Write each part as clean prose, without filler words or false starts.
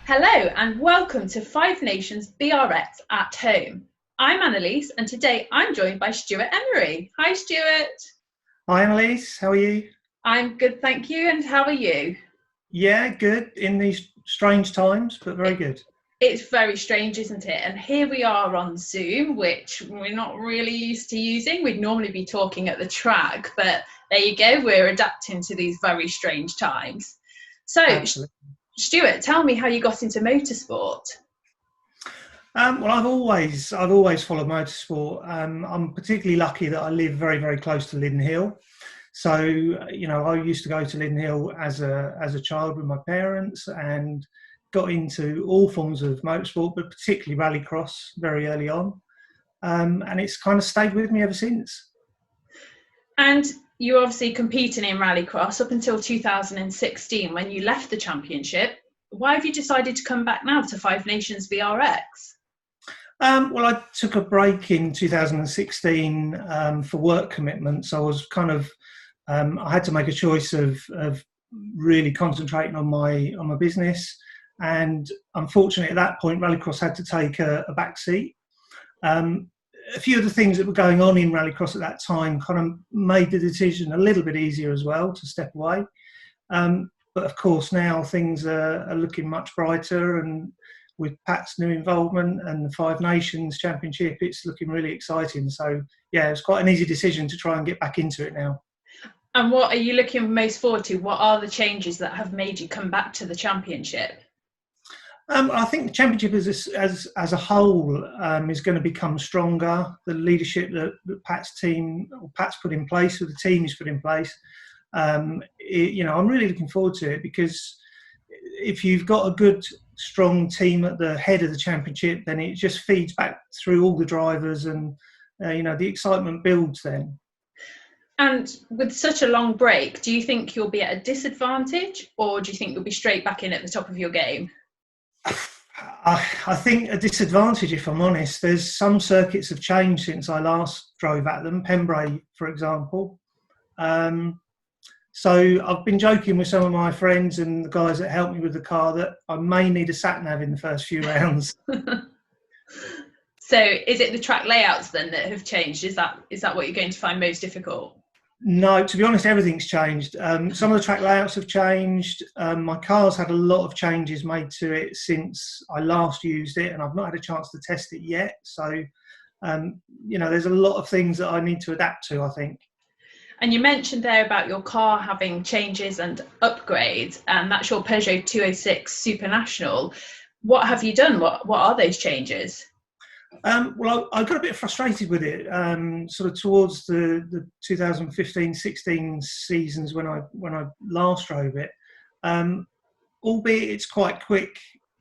Hello and welcome to Five Nations BRX at Home. I'm Annalese and today I'm joined by Stuart Emery. Hi Stuart. Hi Annalese, how are you? I'm good, thank you. And how are you? Yeah, good in these strange times, but very good. It's very strange, isn't it? And here we are on Zoom, which we're not really used to using. We'd normally be talking at the track, but there you go, we're adapting to these very strange times. So, Absolutely. Stuart, tell me how you got into motorsport. Well, I've always followed motorsport. I'm particularly lucky that I live very, very close to Lydden Hill. So, I used to go to Lydden Hill as a child with my parents and got into all forms of motorsport, but particularly rallycross very early on. And it's kind of stayed with me ever since. And you obviously competing in Rallycross up until 2016 when you left the championship. Why have you decided to come back now to Five Nations BRX? Well, I took a break in 2016 for work commitments. I was I had to make a choice of really concentrating on my business, and unfortunately at that point, Rallycross had to take a back seat. Um, a few of the things that were going on in Rallycross at that time kind of made the decision a little bit easier as well to step away. But of course, now things are looking much brighter, and with Pat's new involvement and the Five Nations Championship, it's looking really exciting. So, yeah, it's quite an easy decision to try and get back into it now. And what are you looking most forward to? What are the changes that have made you come back to the championship? I think the championship as a whole is going to become stronger. The leadership that Pat's put in place, or the team he's put in place, I'm really looking forward to it, because if you've got a good, strong team at the head of the championship, then it just feeds back through all the drivers, and the excitement builds then. And with such a long break, do you think you'll be at a disadvantage, or do you think you'll be straight back in at the top of your game? I think a disadvantage, if I'm honest. There's some circuits have changed since I last drove at them. Pembrey, for example. So I've been joking with some of my friends and the guys that helped me with the car that I may need a sat nav in the first few rounds. So is it the track layouts then that have changed? Is that what you're going to find most difficult? No, to be honest, everything's changed. Some of the track layouts have changed. My car's had a lot of changes made to it since I last used it, and I've not had a chance to test it yet. So, there's a lot of things that I need to adapt to, I think. And you mentioned there about your car having changes and upgrades, and that's your Peugeot 206 Super National. What have you done? What are those changes? Well, I got a bit frustrated with it, sort of towards the 2015-16 seasons when I last drove it. Albeit it's quite quick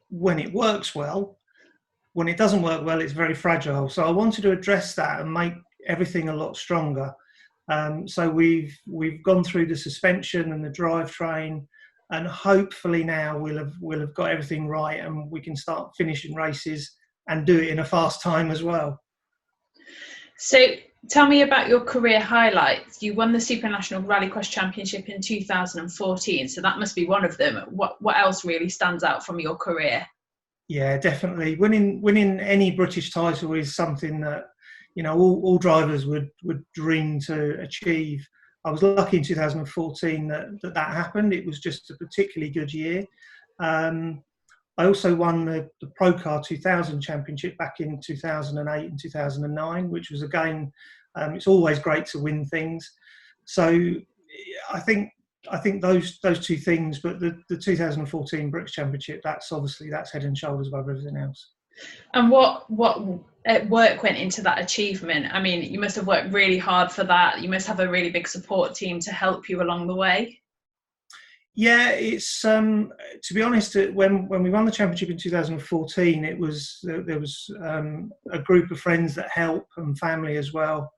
when it works well. When it doesn't work well, it's very fragile. So I wanted to address that and make everything a lot stronger. So we've gone through the suspension and the drivetrain, and hopefully now we'll have got everything right, and we can start finishing races and do it in a fast time as well. So tell me about your career highlights. You won the Super National Rallycross Championship in 2014, so that must be one of them. What else really stands out from your career? Yeah, definitely. Winning any British title is something that all drivers would dream to achieve. I was lucky in 2014 that happened. It was just a particularly good year. I also won the Pro Car 2000 Championship back in 2008 and 2009, which was, again, it's always great to win things. So I think those two things, but the 2014 British Championship, that's head and shoulders above everything else. And what work went into that achievement? I mean, you must have worked really hard for that. You must have a really big support team to help you along the way. Yeah, it's to be honest, when we won the championship in 2014, there was a group of friends that help, and family as well.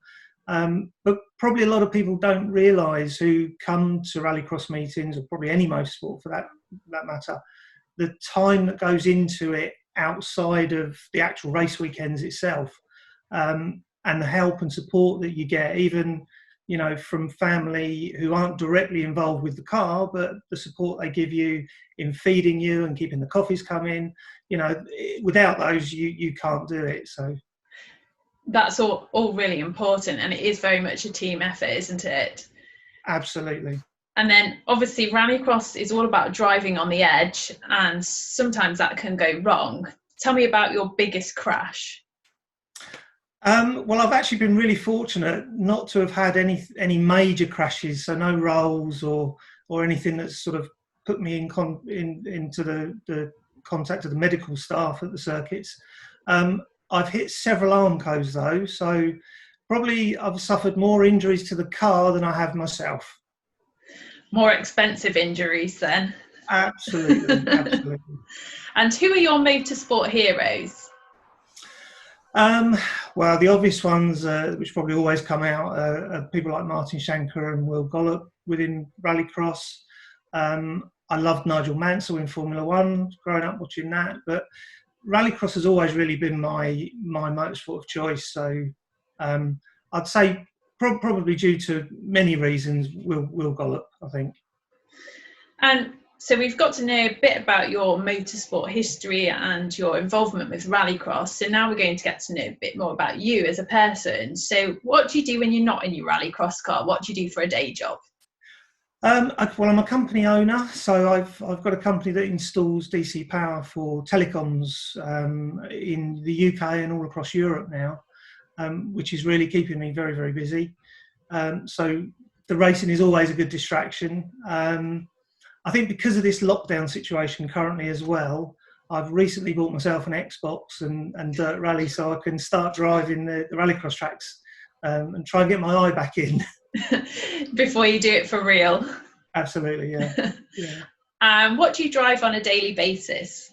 But probably a lot of people don't realise, who come to rallycross meetings, or probably any motorsport for that matter, the time that goes into it outside of the actual race weekends itself, and the help and support that you get, even you know, from family who aren't directly involved with the car, but the support they give you in feeding you and keeping the coffees coming. You know, without those, you can't do it. So that's all really important, and it is very much a team effort, isn't it? absolutely. And then obviously Rallycross is all about driving on the edge, and sometimes that can go wrong. Tell me about your biggest crash. Well, I've actually been really fortunate not to have had any major crashes, so no rolls or anything that's sort of put me into the contact of the medical staff at the circuits. I've hit several armcos though, so probably I've suffered more injuries to the car than I have myself. More expensive injuries then. Absolutely, absolutely. And who are your motorsport heroes? Well, the obvious ones, which probably always come out, are people like Martin Shanker and Will Gollop within Rallycross. I loved Nigel Mansell in Formula One, growing up watching that. But Rallycross has always really been my motorsport of choice. So I'd say probably due to many reasons, Will Gollop, I think. And so we've got to know a bit about your motorsport history and your involvement with Rallycross. So now we're going to get to know a bit more about you as a person. So what do you do when you're not in your Rallycross car? What do you do for a day job? Well, I'm a company owner, so I've got a company that installs DC power for telecoms in the UK and all across Europe now, which is really keeping me very, very busy. So the racing is always a good distraction. I think because of this lockdown situation currently as well, I've recently bought myself an Xbox and Dirt Rally so I can start driving the Rallycross tracks and try and get my eye back in. Before you do it for real. Absolutely, yeah. What do you drive on a daily basis?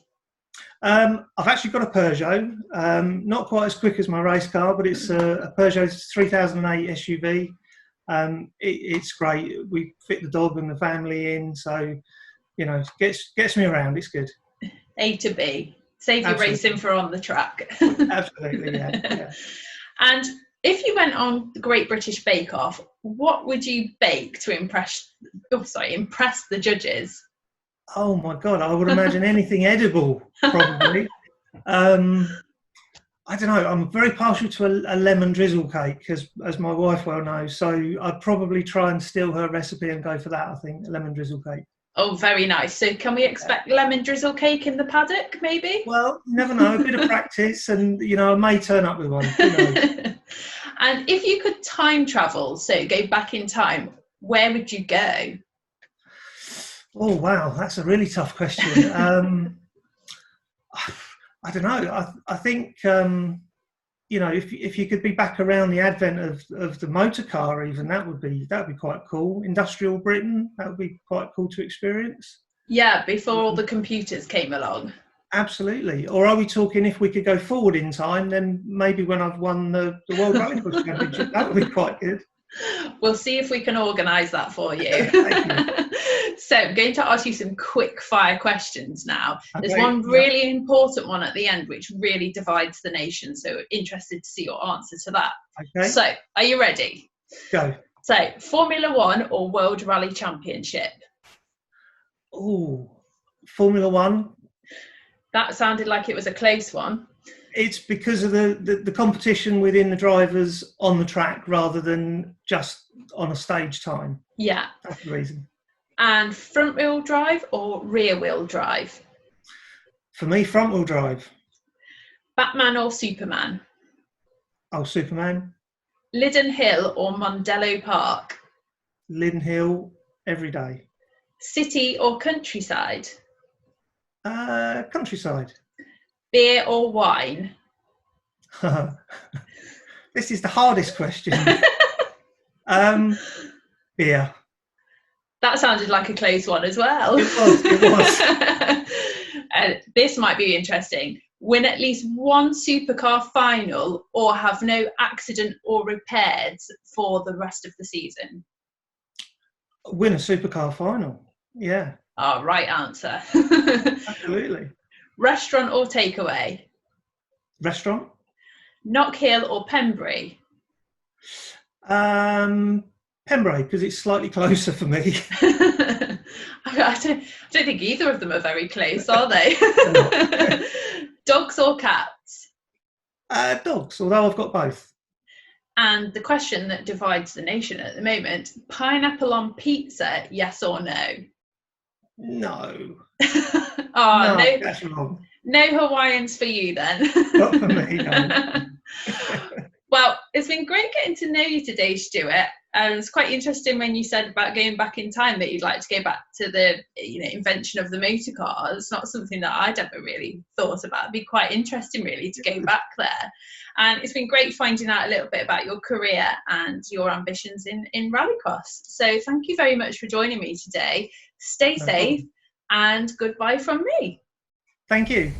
I've actually got a Peugeot, not quite as quick as my race car, but it's a Peugeot 3008 SUV. It's great. We fit the dog and the family in, so you know, gets me around. It's good. A to B. Save your racing for on the track. Absolutely, yeah. And if you went on the Great British Bake Off, what would you bake to impress the judges? Oh my God, I would imagine anything edible, probably. I don't know. I'm very partial to a lemon drizzle cake, as my wife well knows. So I'd probably try and steal her recipe and go for that. I think a lemon drizzle cake. Oh, very nice. So can we expect lemon drizzle cake in the paddock, maybe? Well, you never know. A bit of practice, and you know, I may turn up with one. Who knows? And if you could time travel, so go back in time, where would you go? Oh wow, that's a really tough question. I don't know. I think you know, if you could be back around the advent of the motor car, even that would be quite cool. Industrial Britain, that would be quite cool to experience. Yeah, before all the computers came along. Absolutely. Or are we talking if we could go forward in time, then maybe when I've won the World Rallycross Championship, that would be quite good. We'll see if we can organise that for you. Thank you. So I'm going to ask you some quick fire questions now. Okay, there's one really important one at the end which really divides the nation, so interested to see your answer to that. Okay. So are you ready? Go. So Formula One or World Rally Championship? Oh, Formula One. That sounded like it was a close one. It's because of the competition within the drivers on the track rather than just on a stage time. Yeah. That's the reason. And front wheel drive or rear wheel drive? For me, front wheel drive. Batman or Superman? Oh, Superman. Liddon Hill or Mondello Park? Liddon Hill every day. City or countryside? Countryside. Beer or wine? This is the hardest question. Beer. That sounded like a close one as well. It was. This might be interesting. Win at least one supercar final or have no accident or repairs for the rest of the season? Win a supercar final, yeah. Oh, right answer. Absolutely. Restaurant or takeaway? Restaurant. Knockhill or Pembrey? Pembrey, because it's slightly closer for me. I don't think either of them are very close, are they? Dogs or cats? Dogs, although I've got both. And the question that divides the nation at the moment, pineapple on pizza, yes or no? No. Oh, No, that's wrong. No Hawaiians for you then. Not for me, no. Well, it's been great getting to know you today, Stuart. It's quite interesting when you said about going back in time that you'd like to go back to the invention of the motor car. It's not something that I'd ever really thought about. It'd be quite interesting really to go back there. And it's been great finding out a little bit about your career and your ambitions in Rallycross. So thank you very much for joining me today. Stay safe and goodbye from me. Thank you.